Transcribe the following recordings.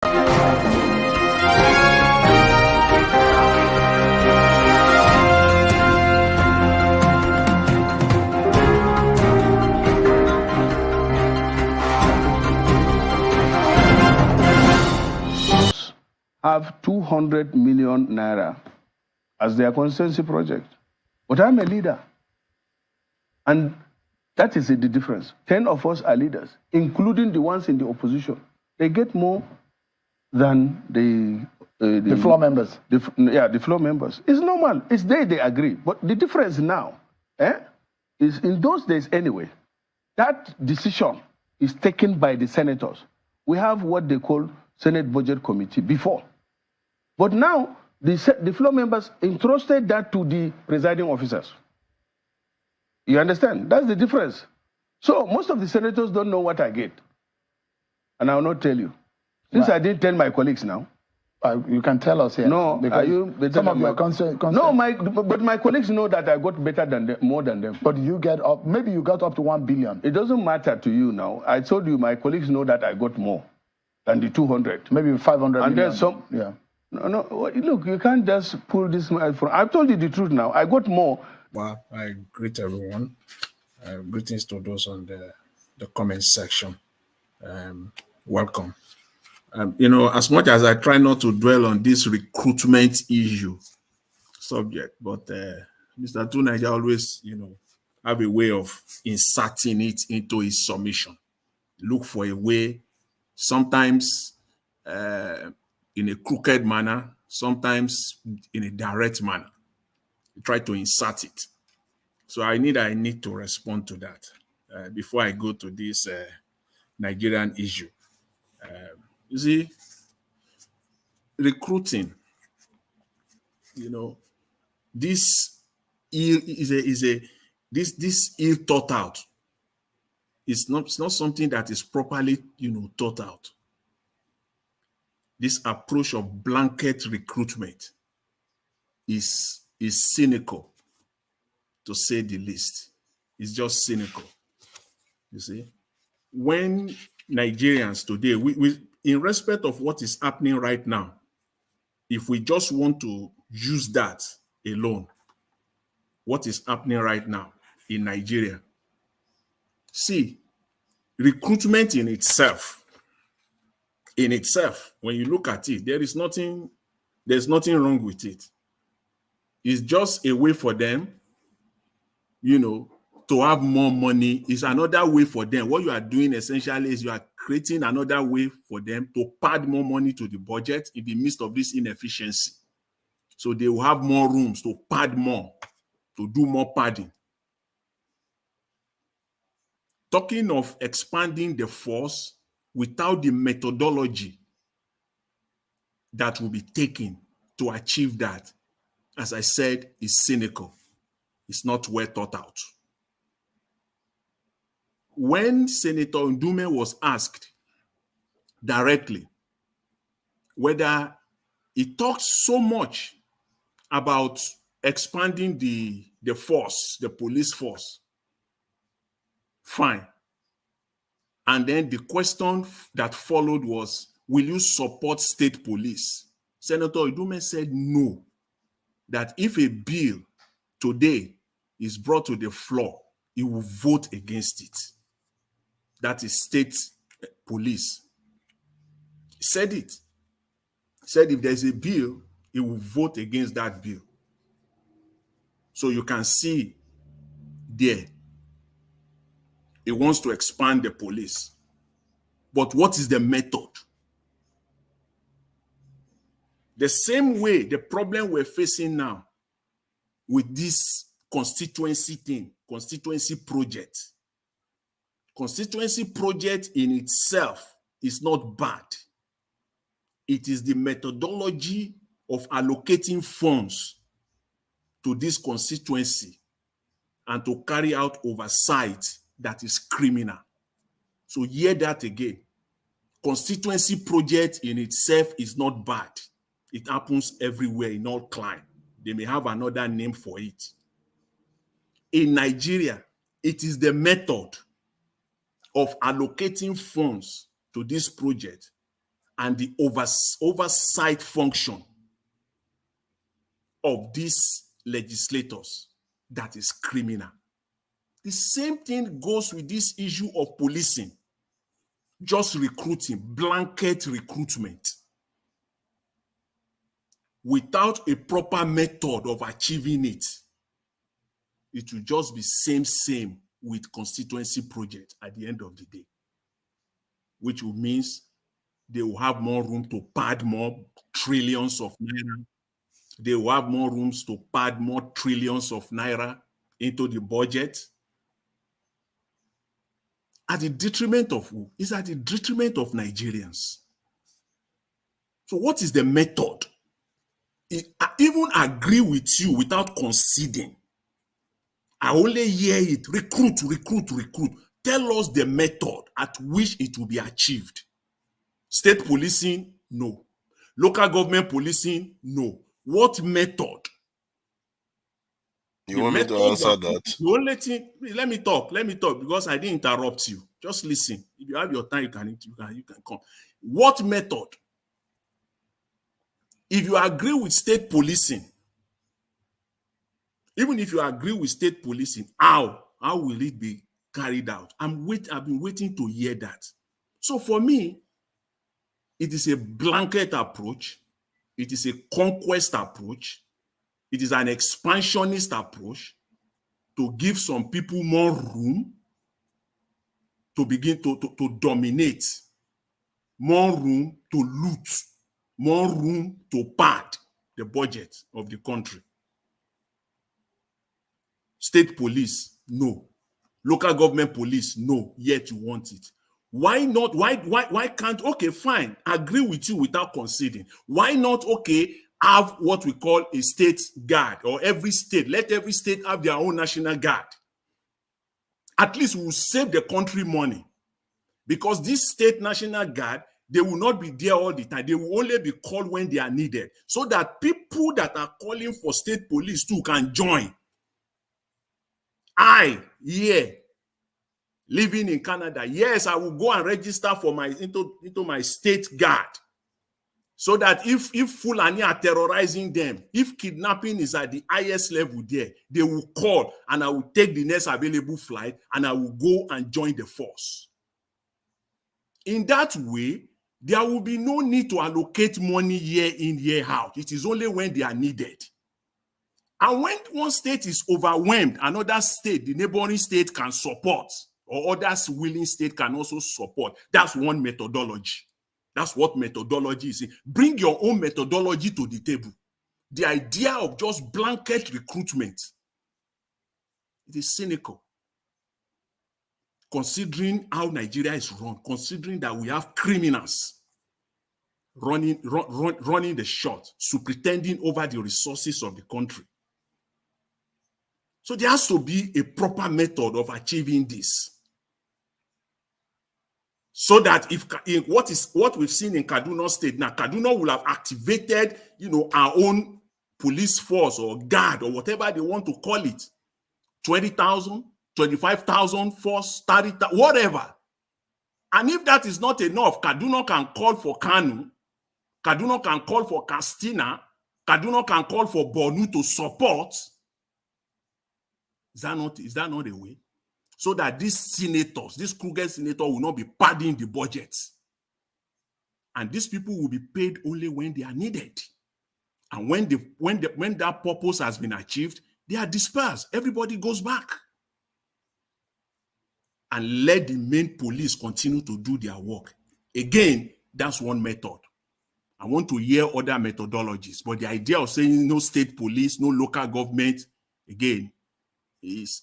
Have 200 million naira as their constituency project. But I'm a leader. And that is the difference. 10 of us are leaders, including the ones in the opposition. They get more than the floor members. The floor members. It's normal. It's they agree. But the difference now is in those days anyway, that decision is taken by the senators. We have what they call Senate Budget Committee before. But now, the floor members entrusted that to the presiding officers. You understand? That's the difference. So most of the senators don't know what I get. And I will not tell you. Since I didn't tell my colleagues now. You can tell us here. No, are you better some than of your No, but my colleagues know that I got better than them, more than them. But you get up, maybe you got up to 1 billion. It doesn't matter to you now. I told you my colleagues know that I got more than the 200. Maybe 500 and million. There's some, yeah. No, look, you can't just pull this from. I've told you the truth now. I got more. Well, I greet everyone. Greetings to those on the comment section. Welcome. As much as I try not to dwell on this recruitment issue subject, but Mr. Tunaja always, have a way of inserting it into his submission. Look for a way, sometimes in a crooked manner, sometimes in a direct manner. Try to insert it. So I need to respond to that before I go to this Nigerian issue. You see, recruiting, this this ill thought out. It's not something that is properly, thought out. This approach of blanket recruitment is cynical, to say the least. It's just cynical. You see, when Nigerians today, we in respect of what is happening right now, if we just want to use that alone, what is happening right now in Nigeria, see, recruitment in itself, when you look at it, there's nothing wrong with it. It's just a way for them, to have more money. Is another way for them. What you are doing essentially is you are creating another way for them to pad more money to the budget in the midst of this inefficiency. So they will have more rooms to pad more, to do more padding. Talking of expanding the force without the methodology that will be taken to achieve that, as I said, is cynical. It's not well thought out. When Senator Ndume was asked directly whether he talked so much about expanding the force, the police force, fine. And then the question that followed was, will you support state police? Senator Ndume said no, that if a bill today is brought to the floor, he will vote against it. That is state police. He said it. He said if there's a bill, he will vote against that bill. So you can see there, he wants to expand the police. But what is the method? The same way, the problem we're facing now with this constituency thing, constituency project. Constituency project in itself is not bad. It is the methodology of allocating funds to this constituency and to carry out oversight that is criminal. So hear that again. Constituency project in itself is not bad. It happens everywhere in all climes. They may have another name for it. In Nigeria, it is the method of allocating funds to this project and the oversight function of these legislators that is criminal. The same thing goes with this issue of policing, just recruiting, blanket recruitment, without a proper method of achieving it. It will just be same with constituency project at the end of the day, which will means they will have more room to pad more trillions of naira. They will have more rooms to pad more trillions of naira into the budget. At the detriment of who? It's at the detriment of Nigerians. So what is the method? I even agree with you without conceding. I only hear it, recruit. Tell us the method at which it will be achieved. State policing, no. Local government policing, no. What method? You want me to answer that? The only thing, let me talk, because I didn't interrupt you. Just listen. If you have your time, you can come. What method? If you agree with state policing, even if you agree with state policing, how will it be carried out? I've been waiting to hear that. So for me, it is a blanket approach. It is a conquest approach. It is an expansionist approach to give some people more room to begin to dominate, more room to loot, more room to pad the budget of the country. State police, no. Local government police, no. Yet you want it. Why not? Why can't? Okay, fine. Agree with you without conceding. Why not? Okay, have what we call a state guard, or every state. Let every state have their own national guard. At least we will save the country money, because this state national guard, they will not be there all the time. They will only be called when they are needed, so that people that are calling for state police too can join. Living in Canada, yes, I will go and register for my into my state guard, so that if Fulani are terrorizing them, if kidnapping is at the highest level there, they will call and I will take the next available flight and I will go and join the force. In that way, there will be no need to allocate money year in, year out. It is only when they are needed. And when one state is overwhelmed, another state, the neighboring state, can support, or others willing state can also support. That's one methodology. That's what methodology is. Bring your own methodology to the table. The idea of just blanket recruitment, it is cynical, considering how Nigeria is run, considering that we have criminals running the shot, superintending over the resources of the country. So there has to be a proper method of achieving this, so that if what we've seen in Kaduna State now, Kaduna will have activated, our own police force or guard or whatever they want to call it, 20,000, 25,000 force, 30,000, whatever. And if that is not enough, Kaduna can call for Kanu, Kaduna can call for Castina, Kaduna can call for Bornu to support. Is that not a way? So that these senators, this crooked senator, will not be padding the budgets. And these people will be paid only when they are needed. And when that purpose has been achieved, they are dispersed. Everybody goes back. And let the main police continue to do their work. Again, that's one method. I want to hear other methodologies. But the idea of saying no state police, no local government, again, is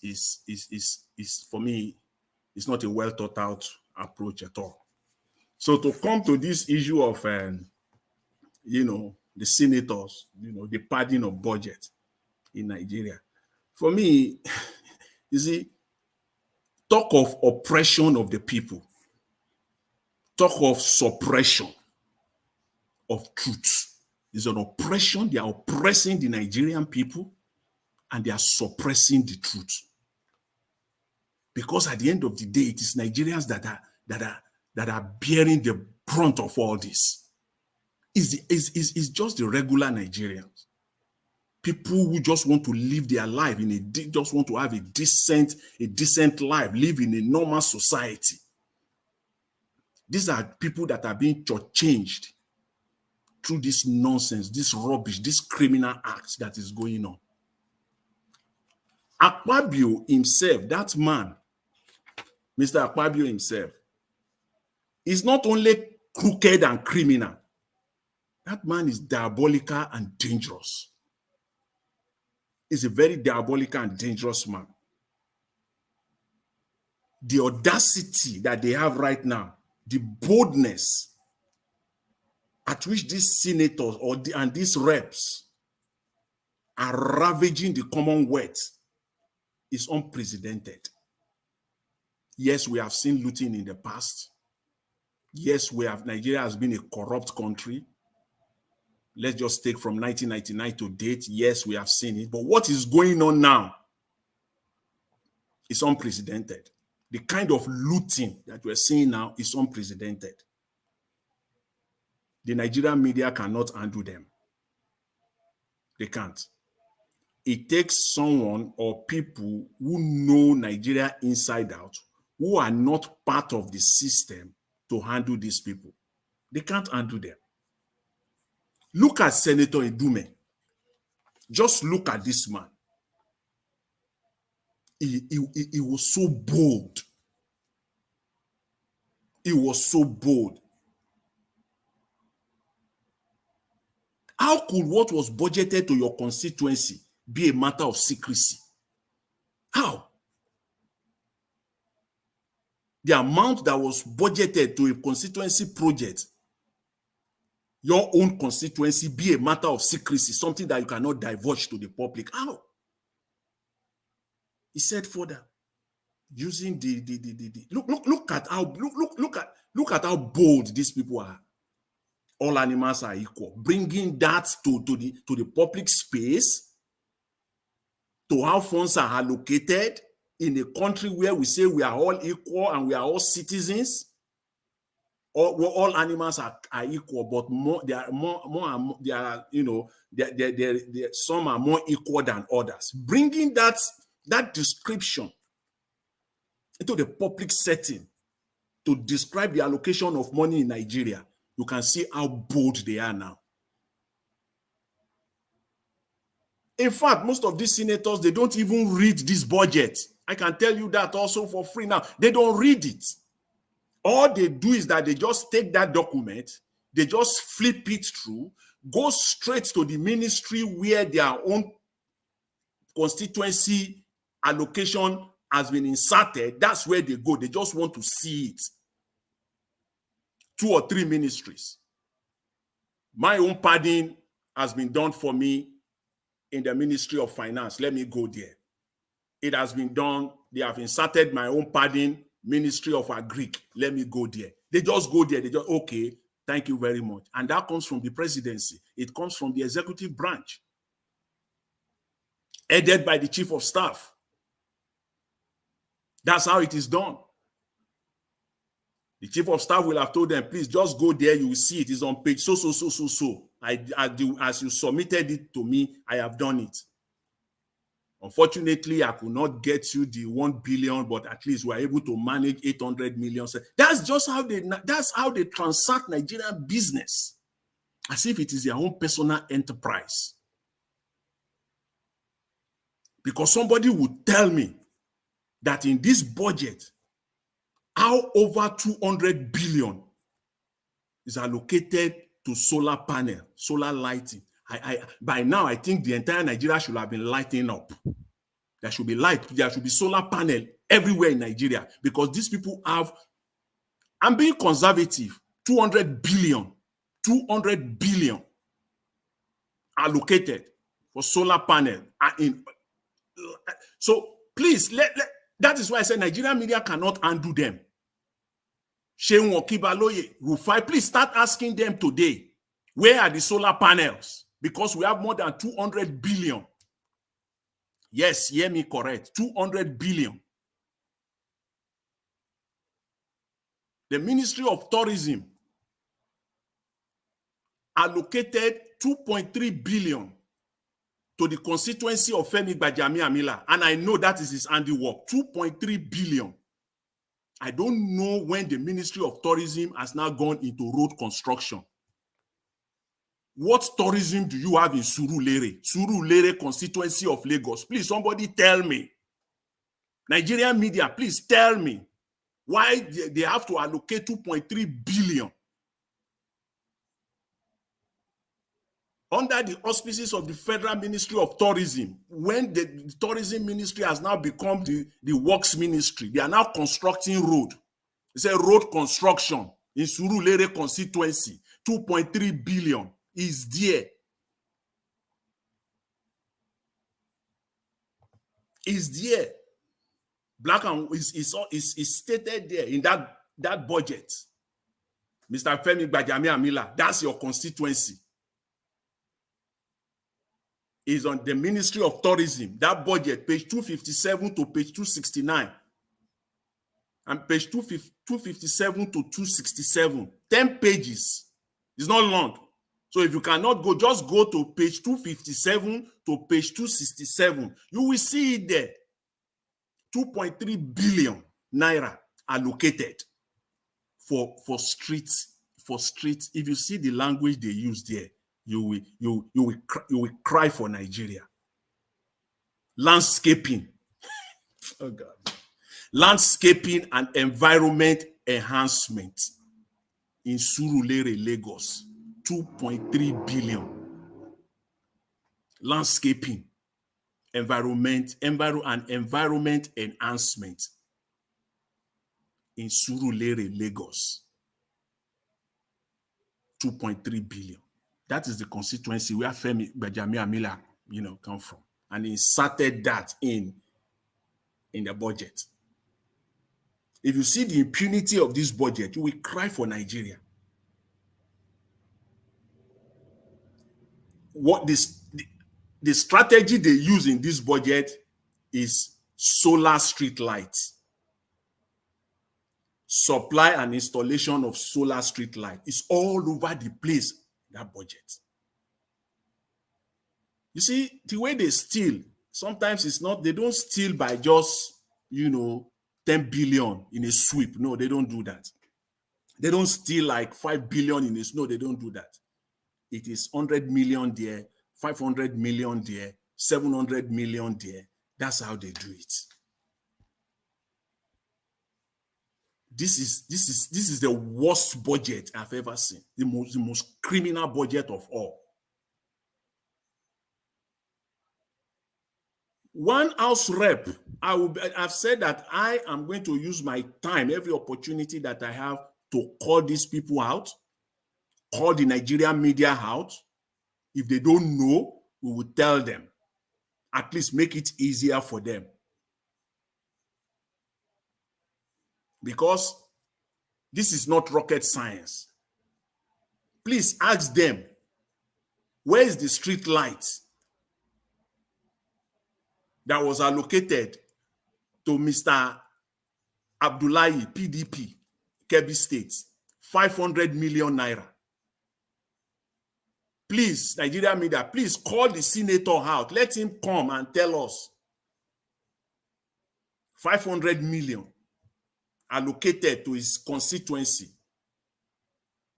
for me, it's not a well thought out approach at all. So to come to this issue of the senators, the padding of budget in Nigeria, for me, you see, talk of oppression of the people, talk of suppression of truth. It's an oppression. They are oppressing the Nigerian people, and they are suppressing the truth. Because at the end of the day, it is Nigerians that are bearing the brunt of all this. is just the regular Nigerians. People who just want to live their life just want to have a decent life, live in a normal society. These are people that are being changed through this nonsense, this rubbish, this criminal act that is going on. Akpabio himself, that man, Mr. Akpabio himself, is not only crooked and criminal. That man is diabolical and dangerous. He's a very diabolical and dangerous man. The audacity that they have right now, the boldness at which these senators and these reps are ravaging the Commonwealth is unprecedented. Yes, we have seen looting in the past. Yes, Nigeria has been a corrupt country. Let's just take from 1999 to date. Yes, we have seen it. But what is going on now is unprecedented. The kind of looting that we're seeing now is unprecedented. The Nigerian media cannot handle them. They can't. It takes someone or people who know Nigeria inside out, who are not part of the system, to handle these people. They can't handle them. Look at Senator Idume. Just look at this man. He was so bold. He was so bold. How could what was budgeted to your constituency be a matter of secrecy? How? The amount that was budgeted to a constituency project, your own constituency, be a matter of secrecy, something that you cannot divulge to the public. How? He said further, using look at how bold these people are. All animals are equal. Bringing that to the public space, to how funds are allocated in a country where we say we are all equal and we are all citizens. All animals are equal, but some are more equal than others. Bringing that description into the public setting to describe the allocation of money in Nigeria, you can see how bold they are now. In fact, most of these senators, they don't even read this budget. I can tell you that also for free now. They don't read it. All they do is that they just take that document, they just flip it through, go straight to the ministry where their own constituency allocation has been inserted. That's where they go. They just want to see it. 2 or 3 ministries. My own padding has been done for me in the Ministry of Finance. Let me go there. It has been done. They have inserted my own padding, Ministry of Agric. Let me go there. They just go there. They just, okay, thank you very much. And that comes from the presidency. It comes from the executive branch, headed by the chief of staff. That's how it is done. The chief of staff will have told them, please just go there. You will see it is on page so. As you submitted it to me, I have done it. Unfortunately, I could not get you the 1 billion, but at least we're able to manage 800 million. That's just how they transact Nigerian business, as if it is their own personal enterprise. Because somebody would tell me that in this budget, how over 200 billion is allocated to solar panel, solar lighting. By now, I think the entire Nigeria should have been lighting up. There should be light. There should be solar panel everywhere in Nigeria, because these people have, I'm being conservative, 200 billion allocated for solar panel. So please, that is why I said Nigerian media cannot undo them. Sheun Okibaloye, Rufai, please start asking them today, where are the solar panels? Because we have more than 200 billion. Yes, hear me correct, 200 billion. The Ministry of Tourism allocated 2.3 billion to the constituency of Femi Gbajabiamila, and I know that is his handiwork. 2.3 billion. I don't know when the Ministry of Tourism has now gone into road construction. What tourism do you have in Surulere? Surulere constituency of Lagos. Please, somebody tell me. Nigerian media, please tell me why they have to allocate 2.3 billion under the auspices of the Federal Ministry of Tourism, when the Tourism Ministry has now become the Works Ministry. They are now constructing road. It's a road construction in Surulere constituency. 2.3 billion is there. Is there. Black and is stated there in that budget. Mr. Femi Gbajabiamila, that's your constituency. Is on the Ministry of Tourism. That budget, page 257 to page 269. And page 257 to 267. 10 pages. It's not long. So if you cannot go, just go to page 257 to page 267. You will see it there. 2.3 billion naira allocated for streets. If you see the language they use there, you will cry for Nigeria. Landscaping. Oh God. Landscaping and environment enhancement in Surulere, Lagos. 2.3 billion. Landscaping, environment enhancement in Surulere, Lagos. 2.3 billion. That is the constituency where Femi Gbajabiamila, come from. And he inserted that in the budget. If you see the impunity of this budget, you will cry for Nigeria. What the strategy they use in this budget is solar street lights. Supply and installation of solar street light is all over the place, that budget. You see, the way they steal, sometimes it's not, they don't steal by just, 10 billion in a sweep. No, they don't do that. They don't steal like 5 billion in a sweep. No, they don't do that. It is 100 million there, 500 million there, 700 million there. That's how they do it. This is the worst budget I've ever seen. The most criminal budget of all. One House rep, I've said that I am going to use my time, every opportunity that I have, to call these people out, call the Nigerian media out. If they don't know, we will tell them. At least make it easier for them. Because this is not rocket science. Please ask them, where is the street light that was allocated to Mr. Abdullahi, PDP, Kebbi State? 500 million naira. Please, Nigeria media, please call the senator out. Let him come and tell us. 500 million allocated to his constituency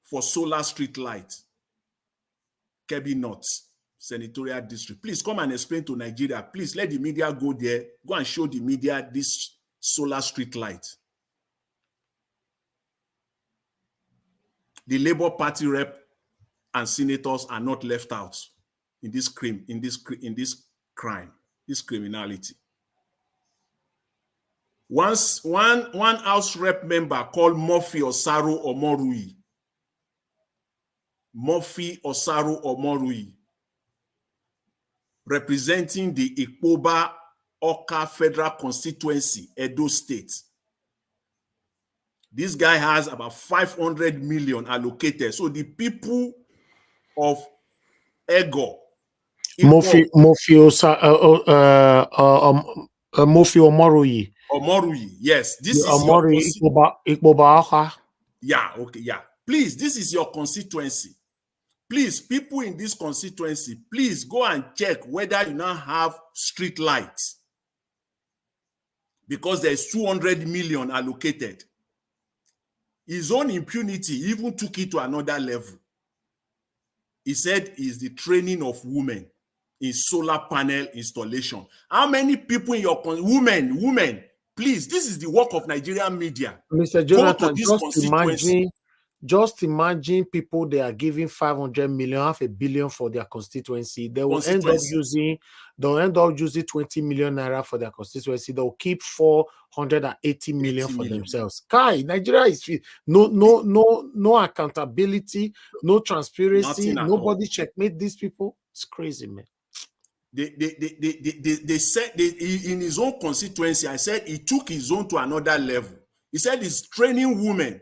for solar street light. Kebbi North Senatorial District. Please come and explain to Nigeria. Please let the media go there. Go and show the media this solar street light. The Labour Party rep and senators are not left out in this crime, this criminality. Once one House rep member called Murphy Osaru Omorui. Murphy Osaru Omorui, representing the Ikpoba Oka Federal Constituency, Edo State. This guy has about 500 million allocated. So the people of Ego, Murphy Omorui. Omorui, yes. This is Omorui Ikpoba Oka. Yeah, okay, yeah. Please, this is your constituency. Please, people in this constituency, please go and check whether you now have street lights, because there's 200 million allocated. His own impunity even took it to another level. He said is the training of women in solar panel installation. How many people in your women, please, this is the work of Nigerian media. Mr. Go to Jonathan, this constituency. just imagine people they are giving 500 million, half a billion for their constituency. They will end up using 20 million naira for their constituency. They'll keep 480 million for themselves. Kai, Nigeria is no accountability, no transparency, nobody checkmate these people. It's crazy, man. They said in his own constituency, I said he took his own to another level. He said he's training women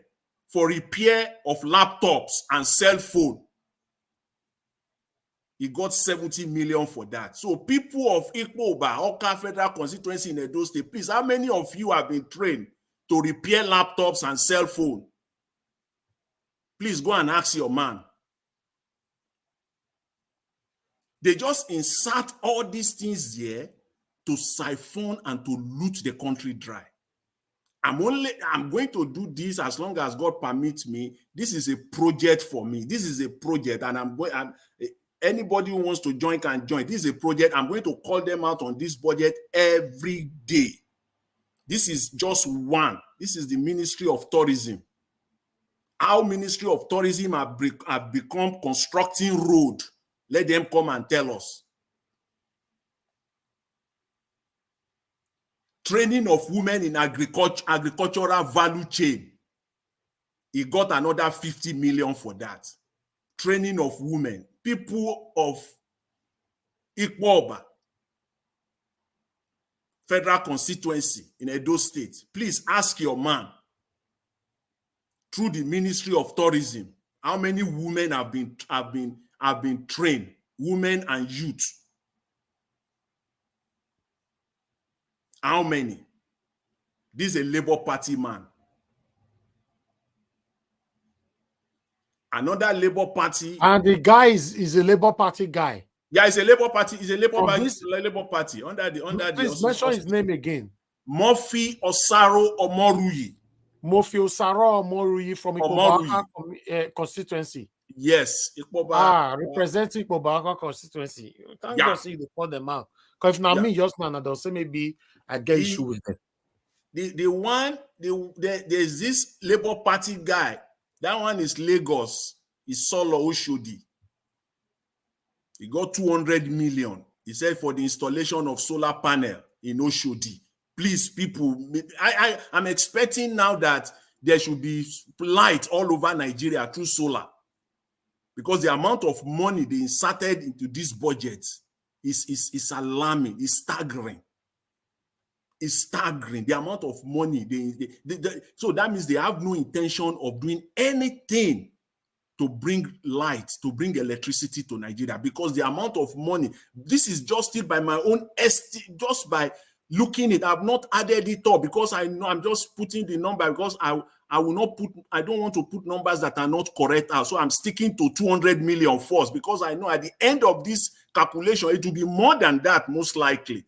for repair of laptops and cell phone. He got 70 million for that. So people of Ikpoba, Oka Federal Constituency in Edo State, please, how many of you have been trained to repair laptops and cell phone? Please go and ask your man. They just insert all these things here to siphon and to loot the country dry. I'm going to do this as long as God permits me. This is a project for me. This is a project, and anybody who wants to join can join. This is a project. I'm going to call them out on this budget every day. This is just one. This is the Ministry of Tourism. Our Ministry of Tourism have become constructing road. Let them come and tell us. Training of women in agricultural value chain. He got another 50 million for that. Training of women. People of Ikpoba, Federal Constituency in Edo State. Please ask your man, through the Ministry of Tourism, how many women have been trained, women and youth. How many? This is a Labour Party man. Another Labour Party. And the guy is a Labour Party guy. Yeah, it's a Labour Party. It's a Labour Party. Please mention his name again. Murphy Osaro Omoruyi. Murphy Osaro Omoruyi from Ikpoba constituency. Yes, Ikpoba. Representing Ikpoba constituency. Thank God see they call them out. Because if not me, just now, they'll say maybe I get issue with them. There's this Labour Party guy. That one is Lagos. It's Solo Oshodi. He got 200 million. He said for the installation of solar panel in Oshodi. Please, people, I'm expecting now that there should be light all over Nigeria through solar. Because the amount of money they inserted into this budget is alarming, it's staggering. It's staggering, the amount of money. So that means they have no intention of doing anything to bring light, to bring electricity to Nigeria, because the amount of money, this is just still by my own estimate, just by looking it. I've not added it up because I know I'm just putting the number because I don't want to put numbers that are not correct out. So I'm sticking to 200 million first because I know at the end of this calculation, it will be more than that, most likely.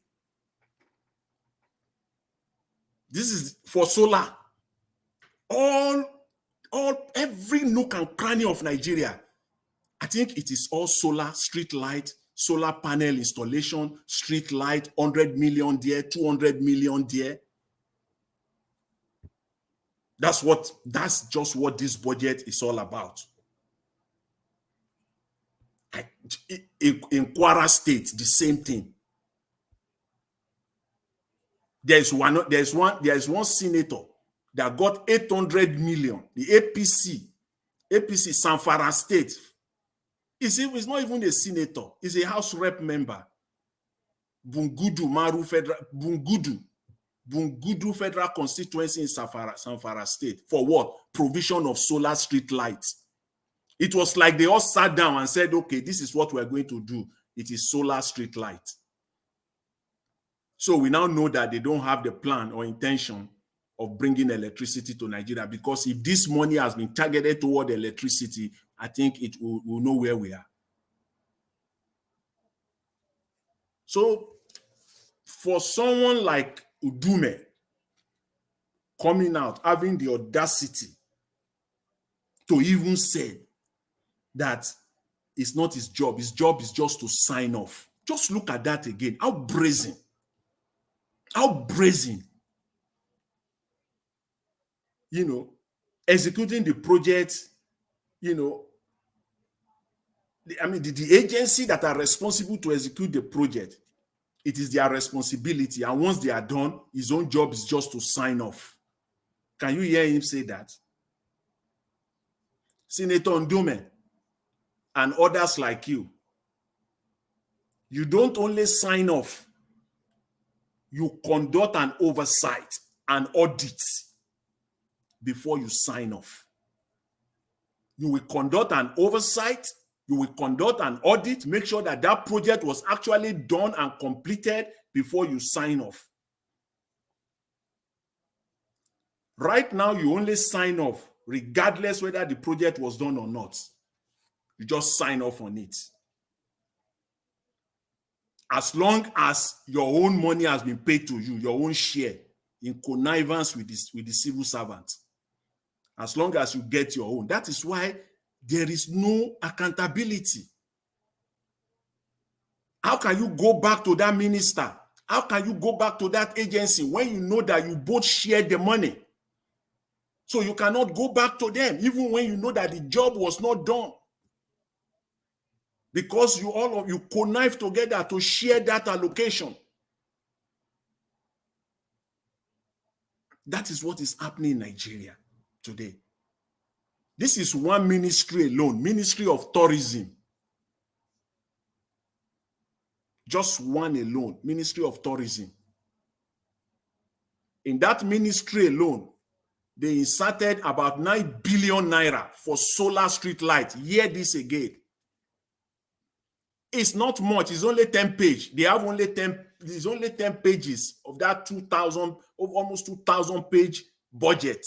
This is for solar. Every nook and cranny of Nigeria, I think it is all solar, street light, solar panel installation, street light, 100 million there, 200 million there. That's just what this budget is all about. In Kwara State, the same thing. There's one senator that got 800 million. The APC Zamfara State. It's not even a senator. It's a House Rep member. Bungudu Federal Constituency in Zamfara State. For what? Provision of solar street lights. It was like they all sat down and said, okay, this is what we're going to do. It is solar street light. So we now know that they don't have the plan or intention of bringing electricity to Nigeria, because if this money has been targeted toward electricity, I think we'll know where we are. So for someone like Udume coming out, having the audacity to even say that it's not his job is just to sign off. Just look at that again. How brazen. How brazen. You know, executing the project, you know, the agency that are responsible to execute the project, it is their responsibility. And once they are done, his own job is just to sign off. Can you hear him say that? Senator Ndume and others like you don't only sign off, you conduct an oversight, an audit before you sign off. You will conduct an oversight, you will conduct an audit, make sure that that project was actually done and completed before you sign off. Right now, you only sign off regardless whether the project was done or not. You just sign off on it. As long as your own money has been paid to you, your own share in connivance with the civil servant. As long as you get your own. That is why there is no accountability. How can you go back to that minister? How can you go back to that agency when you know that you both share the money? So you cannot go back to them even when you know that the job was not done. Because all of you connive together to share that allocation. That is what is happening in Nigeria today. This is one ministry alone, Ministry of Tourism. Just one alone, Ministry of Tourism. In that ministry alone, they inserted about 9 billion naira for solar street light. Hear this again. It's not much. It's only 10 pages. They have only 10. There's only 10 pages of that 2,000, almost 2,000 page budget.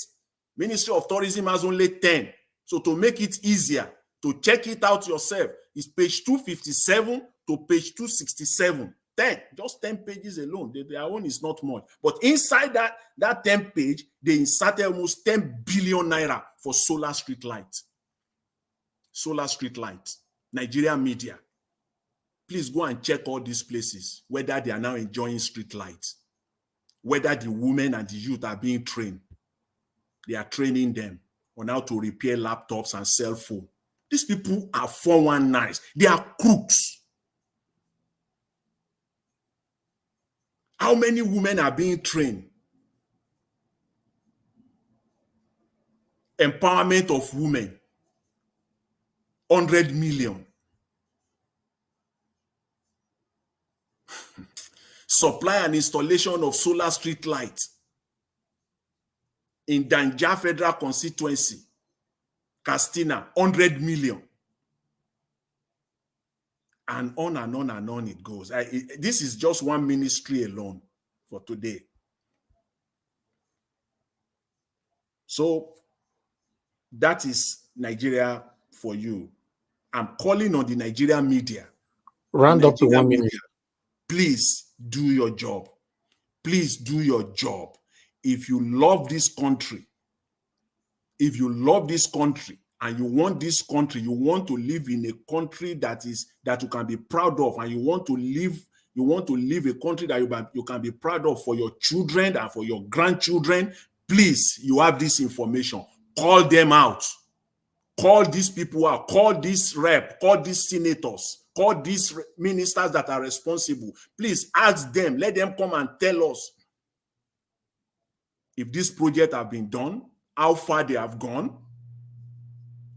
Ministry of Tourism has only 10. So to make it easier to check it out yourself, it's page 257 to page 267. 10, just 10 pages alone. Their own is not much. But inside that 10 page, they inserted almost 10 billion naira for solar street light. Solar street light. Nigerian media. Please go and check all these places, whether they are now enjoying street lights, whether the women and the youth are being trained. They are training them on how to repair laptops and cell phones. These people are 419s. They are crooks. How many women are being trained? Empowerment of women, 100 million. Supply and installation of solar street lights in Danja Federal Constituency, Castina, 100 million. And on and on and on it goes. This is just one ministry alone for today. So that is Nigeria for you. I'm calling on the Nigerian media. Round up to 1 minute. Please do your job. Please do your job. If you love this country, and you want this country, you want to live in a country that you can be proud of, and you want to live a country that you can be proud of for your children and for your grandchildren, please, you have this information. Call them out. Call these people out. Call this rep. Call these senators. Call these ministers that are responsible. Please ask them. Let them come and tell us if this project have been done, how far they have gone,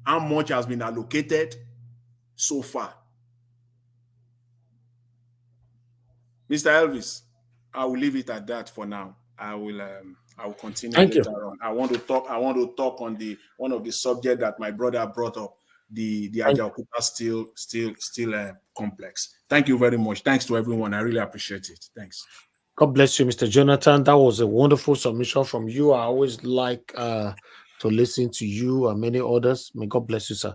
how much has been allocated so far. Mr. Elvis, I will leave it at that for now. I will continue later on. I want to talk on one of the subjects that my brother brought up, the Ajaokuta still complex. Thank you very much. Thanks to everyone. I really appreciate it. Thanks. God bless you, Mr. Jonathan. That was a wonderful submission from you. I always like to listen to you and many others. May God bless you, sir.